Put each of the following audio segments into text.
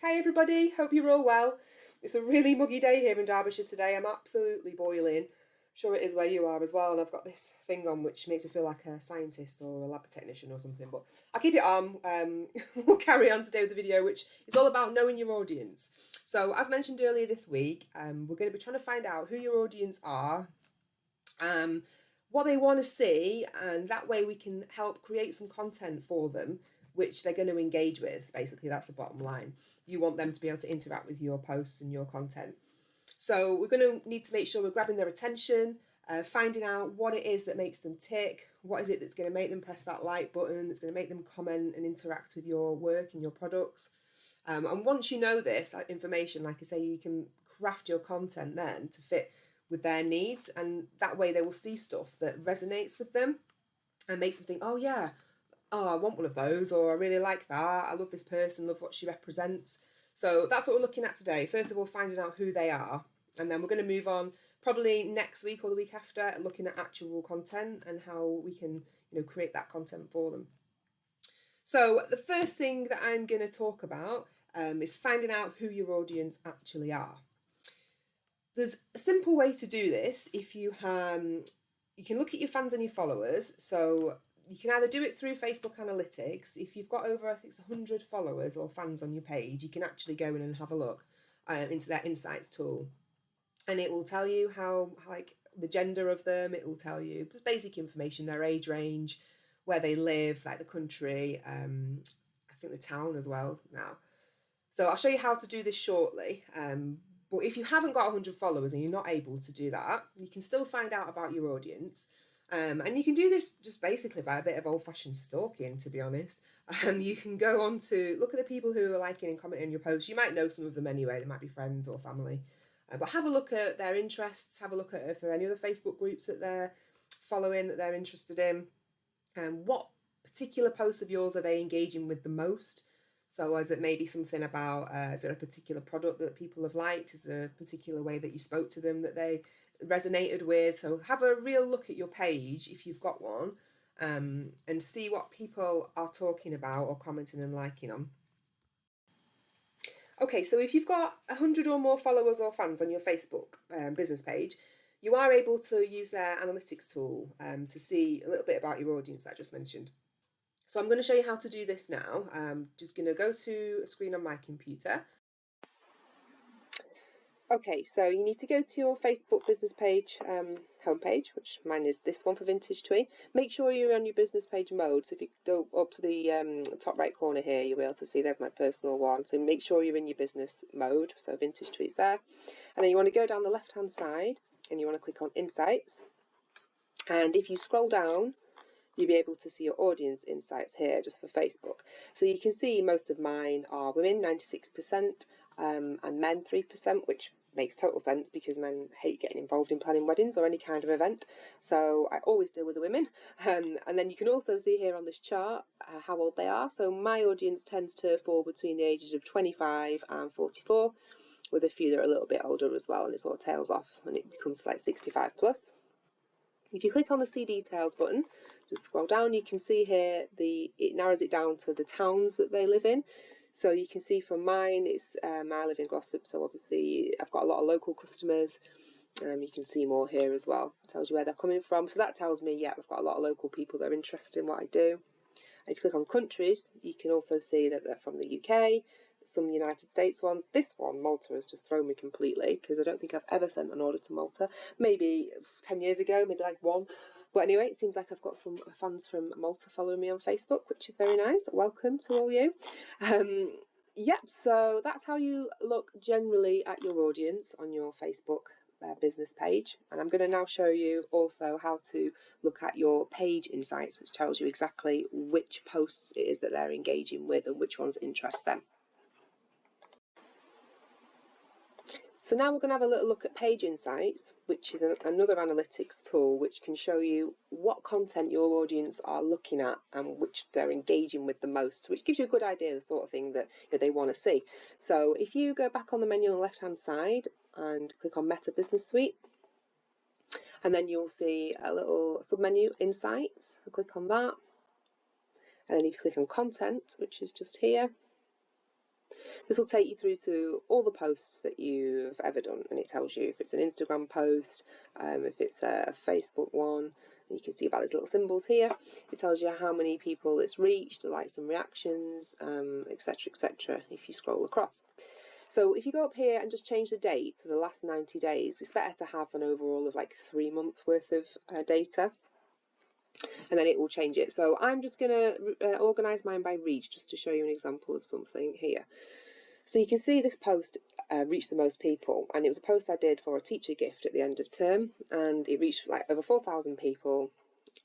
Hey everybody, hope you're all well. It's a really muggy day here in Derbyshire today. I'm absolutely boiling. I'm sure it is where you are as well, and I've got this thing on which makes me feel like a scientist or a lab technician or something, but I'll keep it on. We'll carry on today with the video, which is all about knowing your audience. So as mentioned earlier this week, we're going to be trying to find out who your audience are, what they want to see, and that way we can help create some content for them which they're going to engage with. Basically, that's the bottom line. You want them to be able to interact with your posts and your content. So we're going to need to make sure we're grabbing their attention, finding out what it is that makes them tick, what is it that's going to make them press that like button, that's going to make them comment and interact with your work and your products. And once you know this information, like I say, you can craft your content then to fit with their needs, and that way they will see stuff that resonates with them and makes them think, oh yeah, oh, I want one of those, or I really like that, I love this person, love what she represents. So that's what we're looking at today. First of all, finding out who they are, and then we're going to move on probably next week or the week after, looking at actual content and how we can, create that content for them. So the first thing that I'm going to talk about is finding out who your audience actually are. There's a simple way to do this. If you can look at your fans and your followers. So you can either do it through Facebook Analytics. If you've got over, I think it's 100 followers or fans on your page, you can actually go in and have a look into their insights tool, and it will tell you how, like, the gender of them. It will tell you just basic information, their age range, where they live, like the country, I think the town as well now. So I'll show you how to do this shortly. But if you haven't got 100 followers and you're not able to do that, you can still find out about your audience. And you can do this just basically by a bit of old-fashioned stalking, to be honest. You can go on to look at the people who are liking and commenting on your posts. You might know some of them anyway. They might be friends or family. But have a look at their interests. Have a look at if there are any other Facebook groups that they're following that they're interested in. What particular posts of yours are they engaging with the most? So is it maybe something about, is there a particular product that people have liked? Is there a particular way that you spoke to them that they resonated with? So have a real look at your page if you've got one, and see what people are talking about or commenting and liking on. Okay, so if you've got 100 or more followers or fans on your Facebook business page, you are able to use their analytics tool to see a little bit about your audience that I just mentioned. So I'm going to show you how to do this now. I'm just going to go to a screen on my computer. Okay, so you need to go to your Facebook business page homepage, which mine is this one for Vintage Twee. Make sure you're on your business page mode. So if you go up to the top right corner here, you'll be able to see there's my personal one. So make sure you're in your business mode. So Vintage Twee's there. And then you want to go down the left-hand side and you want to click on Insights. And if you scroll down, you'll be able to see your audience insights here just for Facebook. So you can see most of mine are women, 96%, and men, 3%, which makes total sense because men hate getting involved in planning weddings or any kind of event. So I always deal with the women. And then you can also see here on this chart how old they are. So my audience tends to fall between the ages of 25 and 44, with a few that are a little bit older as well, and it sort of tails off when it becomes like 65 plus. If you click on the See Details button, just scroll down, you can see here it narrows it down to the towns that they live in. So you can see from mine, it's I live in Glossop, so obviously I've got a lot of local customers. You can see more here as well. It tells you where they're coming from. So that tells me, yeah, I've got a lot of local people that are interested in what I do. And if you click on countries, you can also see that they're from the UK, some United States ones. This one, Malta, has just thrown me completely because I don't think I've ever sent an order to Malta. Maybe 10 years ago, maybe like one. But anyway, it seems like I've got some fans from Malta following me on Facebook, which is very nice. Welcome to all you. Yep, so that's how you look generally at your audience on your Facebook business page. And I'm going to now show you also how to look at your page insights, which tells you exactly which posts it is that they're engaging with and which ones interest them. So now we're going to have a little look at Page Insights, which is another analytics tool which can show you what content your audience are looking at and which they're engaging with the most, which gives you a good idea of the sort of thing that they want to see. So if you go back on the menu on the left-hand side and click on Meta Business Suite, and then you'll see a little submenu, Insights. So click on that, and then you click on Content, which is just here. This will take you through to all the posts that you've ever done, and it tells you if it's an Instagram post, if it's a Facebook one. You can see about these little symbols here. It tells you how many people it's reached, the likes and reactions, etc, etc, if you scroll across. So if you go up here and just change the date to the last 90 days, it's better to have an overall of like 3 months worth of data, and then it will change it. So I'm just going to organise mine by reach just to show you an example of something here. So you can see this post reached the most people, and it was a post I did for a teacher gift at the end of term, and it reached like over 4,000 people.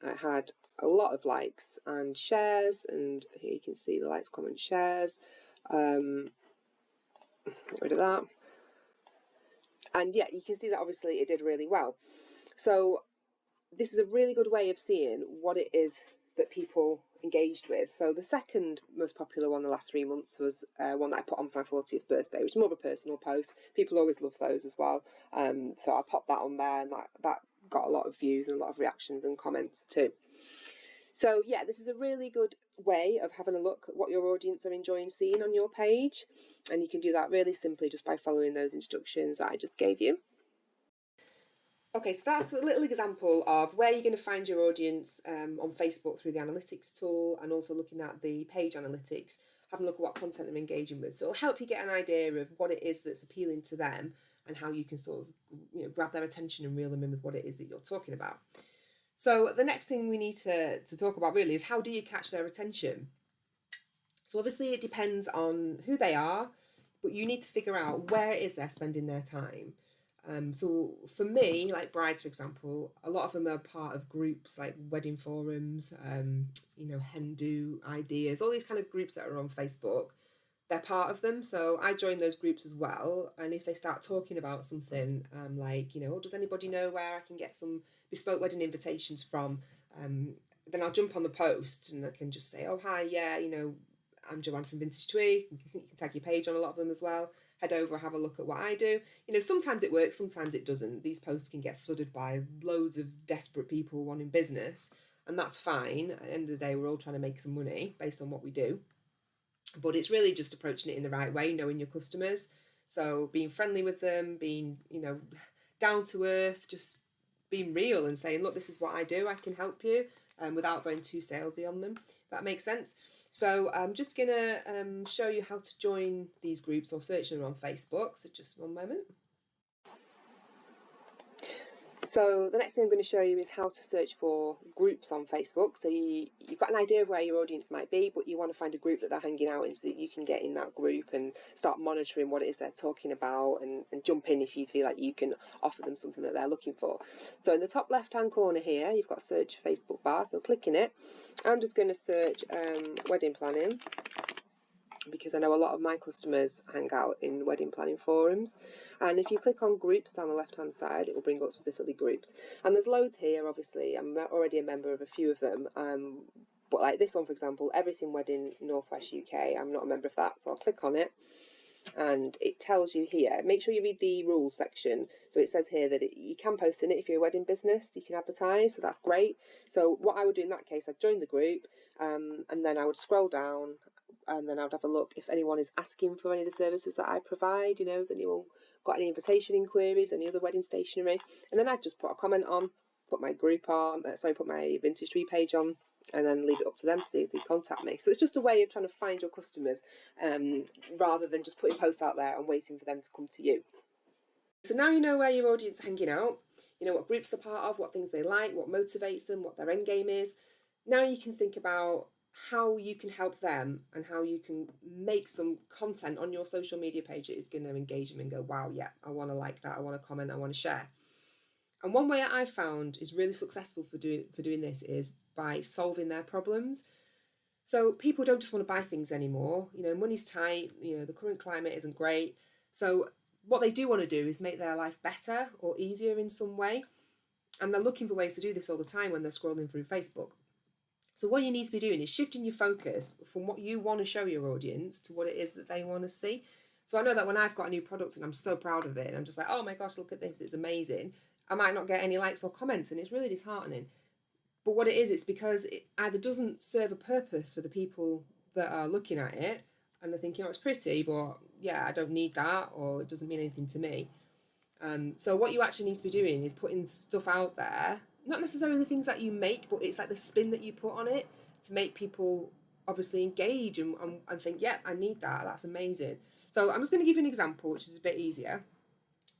I had a lot of likes and shares, and here you can see the likes, comments, shares. Get rid of that. And yeah, you can see that obviously it did really well. So this is a really good way of seeing what it is that people engaged with. So the second most popular one the last 3 months was one that I put on for my 40th birthday, which is more of a personal post. People always love those as well. So I popped that on there, and that got a lot of views and a lot of reactions and comments too. So yeah, this is a really good way of having a look at what your audience are enjoying seeing on your page. And you can do that really simply just by following those instructions that I just gave you. Okay, so that's a little example of where you're going to find your audience on Facebook through the analytics tool, and also looking at the page analytics, having a look at what content they're engaging with. So it'll help you get an idea of what it is that's appealing to them and how you can sort of grab their attention and reel them in with what it is that you're talking about. So the next thing we need to talk about really is, how do you catch their attention? So obviously it depends on who they are, but you need to figure out where it is they're spending their time. So for me, like brides, for example, a lot of them are part of groups like wedding forums, hen do ideas, all these kind of groups that are on Facebook. They're part of them. So I join those groups as well. And if they start talking about something like, does anybody know where I can get some bespoke wedding invitations from? Then I'll jump on the post and I can just say, oh, hi, yeah, I'm Joanne from Vintage Twee. You can tag your page on a lot of them as well. Head over, have a look at what I do. Sometimes it works, sometimes it doesn't. These posts can get flooded by loads of desperate people wanting business, and that's fine. At the end of the day, we're all trying to make some money based on what we do. But it's really just approaching it in the right way, knowing your customers. So being friendly with them, being, down to earth, just being real and saying, look, this is what I do, I can help you, without going too salesy on them. That makes sense. So I'm just going to show you how to join these groups or search them on Facebook. So just one moment. So the next thing I'm going to show you is how to search for groups on Facebook. So you've got an idea of where your audience might be, but you want to find a group that they're hanging out in so that you can get in that group and start monitoring what it is they're talking about, and jump in if you feel like you can offer them something that they're looking for. So in the top left hand corner here, you've got search Facebook bar. So clicking it, I'm just going to search wedding planning, because I know a lot of my customers hang out in wedding planning forums. And if you click on groups down the left hand side, it will bring up specifically groups. And there's loads here, obviously. I'm already a member of a few of them. But like this one, for example, Everything Wedding Northwest UK, I'm not a member of that, so I'll click on it. And it tells you here, make sure you read the rules section. So it says here that you can post in it if you're a wedding business, you can advertise, so that's great. So what I would do in that case, I'd join the group, and then I would scroll down, and then I would have a look if anyone is asking for any of the services that I provide. Has anyone got any invitation inquiries, any other wedding stationery? And then I'd just put a comment on, put my group on, put my Vintage Twee page on, and then leave it up to them to see if they contact me. So it's just a way of trying to find your customers, rather than just putting posts out there and waiting for them to come to you. So now you know where your audience are hanging out, you know what groups they're part of, what things they like, what motivates them, what their end game is. Now you can think about how you can help them and how you can make some content on your social media page that is going to engage them and go, wow, yeah, I want to like that, I want to comment, I want to share. And one way I've found is really successful for doing this is by solving their problems. So people don't just want to buy things anymore. Money's tight, the current climate isn't great. So what they do want to do is make their life better or easier in some way. And they're looking for ways to do this all the time when they're scrolling through Facebook. So what you need to be doing is shifting your focus from what you want to show your audience to what it is that they want to see. So I know that when I've got a new product and I'm so proud of it, and I'm just like, oh my gosh, look at this, it's amazing, I might not get any likes or comments, and it's really disheartening. But what it is, it's because it either doesn't serve a purpose for the people that are looking at it, and they're thinking, oh, it's pretty, but yeah, I don't need that, or it doesn't mean anything to me. So what you actually need to be doing is putting stuff out there, not necessarily things that you make, but it's like the spin that you put on it to make people obviously engage and think, yeah, I need that. That's amazing. So I'm just going to give you an example, which is a bit easier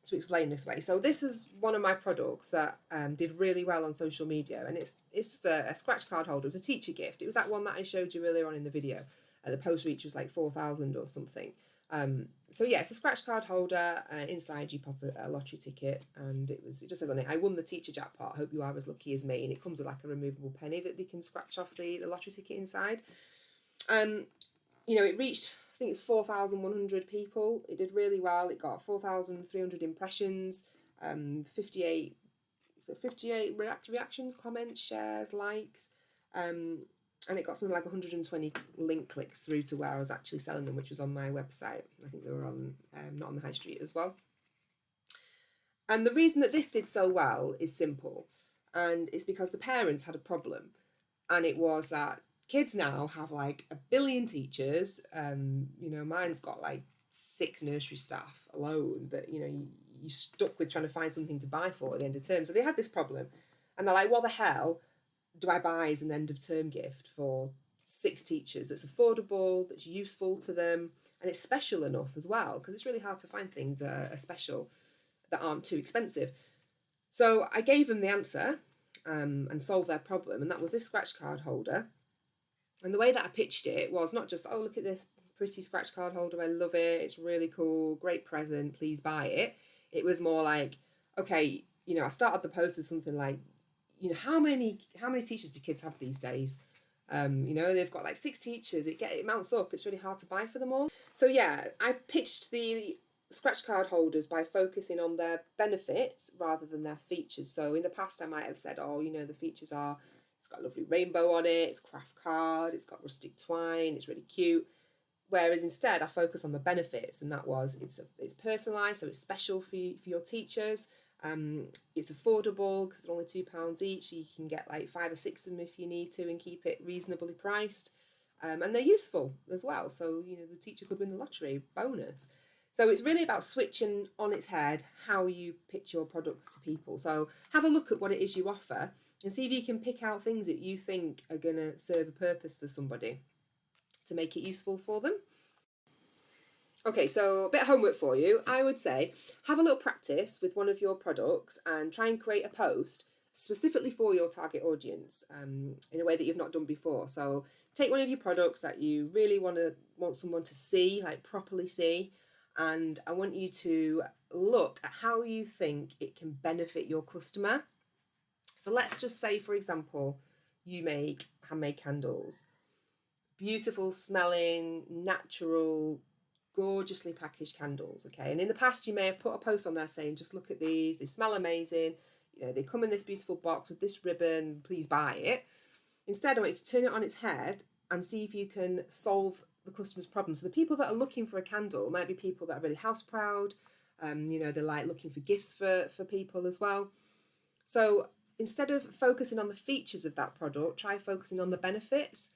to explain this way. So this is one of my products that did really well on social media, and it's just a scratch card holder. It was a teacher gift. It was that one that I showed you earlier on in the video. The post reach was like 4,000 or something. So yeah, it's a scratch card holder. Inside you pop a lottery ticket, and it just says on it, "I won the teacher jackpot. Hope you are as lucky as me." And it comes with like a removable penny that they can scratch off the lottery ticket inside. It reached, I think it's 4,100 people. It did really well. It got 4,300 impressions, 58 reactions, comments, shares, likes, and it got something like 120 link clicks through to where I was actually selling them, which was on my website. I think they were on not on the high street as well. And the reason that this did so well is simple, and it's because the parents had a problem, and it was that kids now have like a billion teachers. Mine's got like 6 nursery staff alone that you're stuck with trying to find something to buy for at the end of term. So they had this problem, and they're like, what the hell do I buy as an end of term gift for 6 teachers that's affordable, that's useful to them, and it's special enough as well, because it's really hard to find things that are special that aren't too expensive. So I gave them the answer and solved their problem, and that was this scratch card holder. And the way that I pitched it was not just, oh, look at this pretty scratch card holder, I love it, it's really cool, great present, please buy it. It was more like, okay, I started the post with something like, how many teachers do kids have these days? They've got like 6 teachers, it mounts up, it's really hard to buy for them all. So yeah, I pitched the scratch card holders by focusing on their benefits rather than their features. So in the past I might have said, oh, the features are, it's got a lovely rainbow on it, it's craft card, it's got rustic twine, it's really cute. Whereas instead I focus on the benefits, and that was it's personalised, so it's special for your teachers. It's affordable because they're only £2 each, so you can get like 5 or 6 of them if you need to and keep it reasonably priced. And they're useful as well, so the teacher could win the lottery, bonus. So it's really about switching on its head how you pitch your products to people. So have a look at what it is you offer and see if you can pick out things that you think are going to serve a purpose for somebody to make it useful for them. Okay, so a bit of homework for you. I would say have a little practice with one of your products and try and create a post specifically for your target audience in a way that you've not done before. So take one of your products that you really want someone to see, like properly see, and I want you to look at how you think it can benefit your customer. So let's just say, for example, you make handmade candles. Beautiful smelling, natural, gorgeously packaged candles, okay? And in the past you may have put a post on there saying, just look at these, they smell amazing, they come in this beautiful box with this ribbon, please buy it. Instead, I want you to turn it on its head and see if you can solve the customer's problem. So the people that are looking for a candle might be people that are really house proud, they're like looking for gifts for people as well. So instead of focusing on the features of that product, try focusing on the benefits.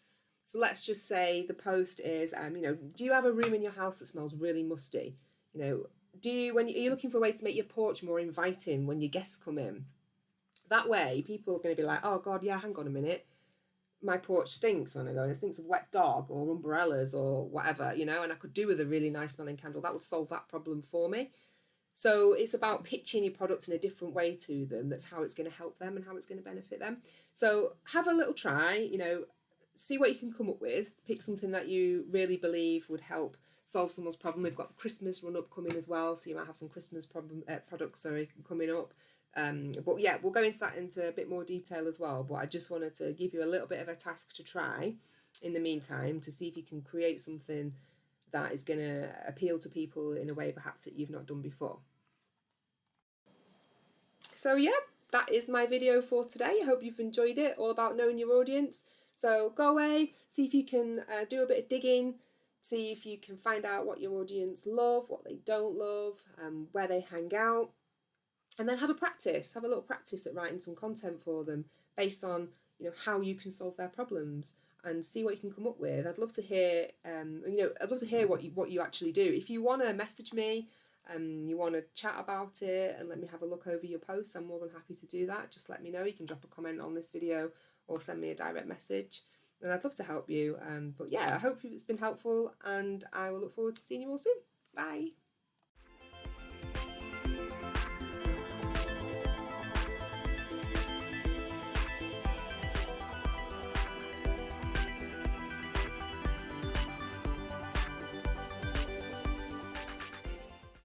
So let's just say the post is, do you have a room in your house that smells really musty? Are you looking for a way to make your porch more inviting when your guests come in? That way, people are going to be like, oh God, yeah, hang on a minute. My porch stinks when I go, and it stinks of wet dog or umbrellas or whatever, and I could do with a really nice smelling candle. That would solve that problem for me. So it's about pitching your product in a different way to them. That's how it's going to help them and how it's going to benefit them. So have a little try, see what you can come up with. Pick something that you really believe would help solve someone's problem. We've got Christmas run up coming as well, so you might have some Christmas products coming up. But yeah, we'll go into that into a bit more detail as well. But I just wanted to give you a little bit of a task to try in the meantime to see if you can create something that is going to appeal to people in a way perhaps that you've not done before. So yeah, that is my video for today. I hope you've enjoyed it, all about knowing your audience. So go away, see if you can do a bit of digging, see if you can find out what your audience love, what they don't love, where they hang out, and then have a little practice at writing some content for them based on how you can solve their problems and see what you can come up with. I'd love to hear, I'd love to hear what you actually do. If you want to message me, you want to chat about it and let me have a look over your posts, I'm more than happy to do that. Just let me know. You can drop a comment on this video or send me a direct message, and I'd love to help you. But yeah, I hope it's been helpful, and I will look forward to seeing you all soon. Bye.